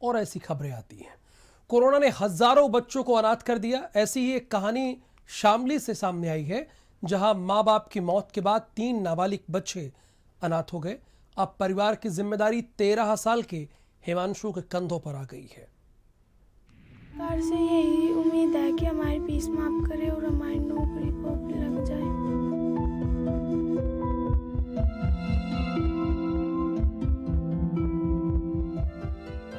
और ऐसी खबरें आती हैं। कोरोना ने हजारों बच्चों को अनाथ कर दिया। ऐसी ही एक कहानी शामली से सामने आई है, जहां मां बाप की मौत के बाद 3 नाबालिग बच्चे अनाथ हो गए। अब परिवार की जिम्मेदारी 13 साल के हिमांशु के कंधों पर आ गई है। सरकार से यही उम्मीद है कि हमारी फीस माफ करे और हमारी नौकरी को भी लग जाए।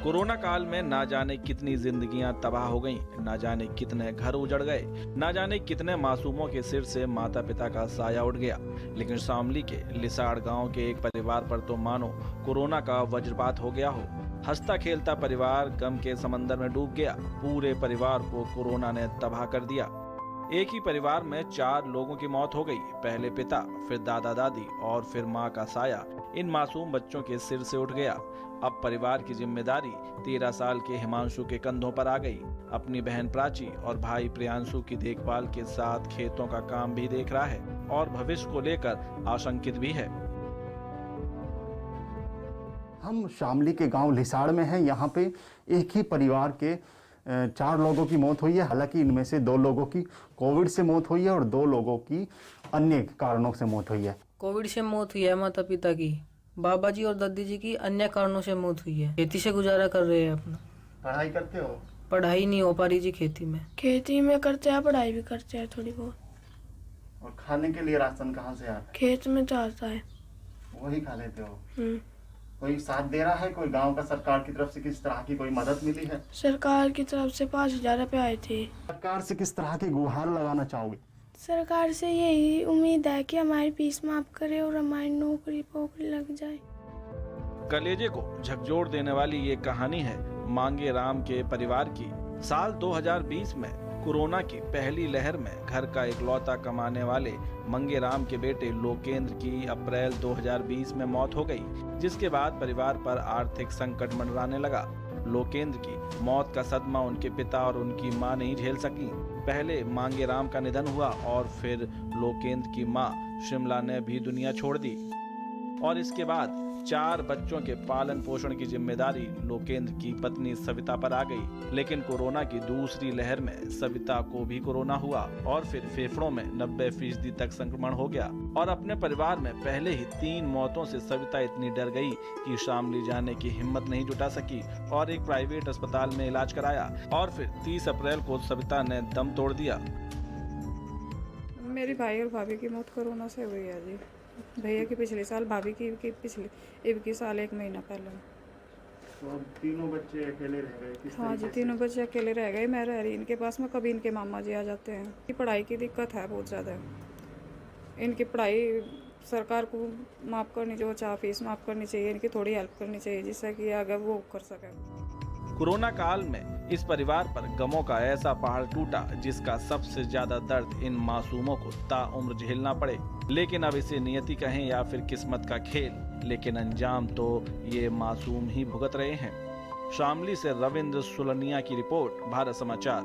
कोरोना काल में ना जाने कितनी जिंदगियां तबाह हो गईं, ना जाने कितने घर उजड़ गए, ना जाने कितने मासूमों के सिर से माता पिता का साया उड़ गया। लेकिन शामली के लिसाड़ गांव के एक परिवार पर तो मानो कोरोना का वज्रपात हो गया हो। हंसता खेलता परिवार गम के समंदर में डूब गया। पूरे परिवार को कोरोना ने तबाह कर दिया। एक ही परिवार में 4 लोगों की मौत हो गई। पहले पिता, फिर दादा दादी और फिर माँ का साया इन मासूम बच्चों के सिर से उठ गया। अब परिवार की जिम्मेदारी 13 साल के हिमांशु के कंधों पर आ गई। अपनी बहन प्राची और भाई प्रियांशु की देखभाल के साथ खेतों का काम भी देख रहा है और भविष्य को लेकर आशंकित भी है। हम शामली के गांव लिसाड़ में हैं। यहाँ पे एक ही परिवार के 4 लोगों की मौत हुई है। हालांकि इनमें से 2 लोगों की कोविड से मौत हुई है और 2 लोगों की अन्य कारणों से मौत हुई है। कोविड से मौत हुई है माता पिता की, बाबा जी और दादी जी की अन्य कारणों से मौत हुई है। खेती से गुजारा कर रहे हैं अपना। पढ़ाई करते हो? पढ़ाई नहीं हो पा रही जी खेती में करते हैं, पढ़ाई भी करते हैं थोड़ी बहुत। और खाने के लिए राशन कहाँ से आता है? खेत में तो आता है, वही खा लेते हो? हम्म। कोई साथ दे रहा है? कोई गांव का सरकार की तरफ से किस तरह की कोई मदद मिली है? सरकार की तरफ से 5,000 रुपये आए थे। सरकार से किस तरह की गुहार लगाना चाहोगे? सरकार से यही उम्मीद है कि हमारी फीस माफ करे और हमारी नौकरी को भी लग जाए। कलेजे को झकझोर देने वाली ये कहानी है मांगे राम के परिवार की। साल 2020 में कोरोना की पहली लहर में घर का इकलौता कमाने वाले मंगे राम के बेटे लोकेंद्र की अप्रैल 2020 में मौत हो गई, जिसके बाद परिवार पर आर्थिक संकट मंडराने लगा। लोकेंद्र की मौत का सदमा उनके पिता और उनकी मां नहीं झेल सकी। पहले मांगे राम का निधन हुआ और फिर लोकेंद्र की मां शिमला ने भी दुनिया छोड़ दी और इसके बाद 4 बच्चों के पालन पोषण की जिम्मेदारी लोकेंद्र की पत्नी सविता पर आ गई। लेकिन कोरोना की दूसरी लहर में सविता को भी कोरोना हुआ और फिर फेफड़ों में 90% तक संक्रमण हो गया और अपने परिवार में पहले ही 3 मौतों से सविता इतनी डर गई कि शामली जाने की हिम्मत नहीं जुटा सकी और एक प्राइवेट अस्पताल में इलाज कराया और फिर 30 अप्रैल को सविता ने दम तोड़ दिया। मेरी भाई और भाभी की मौत कोरोना से हुई है जी। भैया की पिछले साल, भाभी की पिछले 21 साल 1 महीना पहले। तो तीनों बच्चे अकेले रह गए? हाँ जी, तीनों बच्चे अकेले रह गए। मैं रह रही इनके पास में, कभी इनके मामा जी आ जाते हैं। इनकी पढ़ाई की दिक्कत है बहुत ज़्यादा। इनकी पढ़ाई सरकार को माफ़ करनी चाहिए, चाहे फीस माफ़ करनी चाहिए, इनकी थोड़ी हेल्प करनी चाहिए जिससे कि आगे वो कर सके। कोरोना काल में इस परिवार पर गमों का ऐसा पहाड़ टूटा जिसका सबसे ज्यादा दर्द इन मासूमों को ताउम्र झेलना पड़े। लेकिन अब इसे नियति कहें या फिर किस्मत का खेल, लेकिन अंजाम तो ये मासूम ही भुगत रहे हैं। शामली से रविंद्र सुलनिया की रिपोर्ट, भारत समाचार।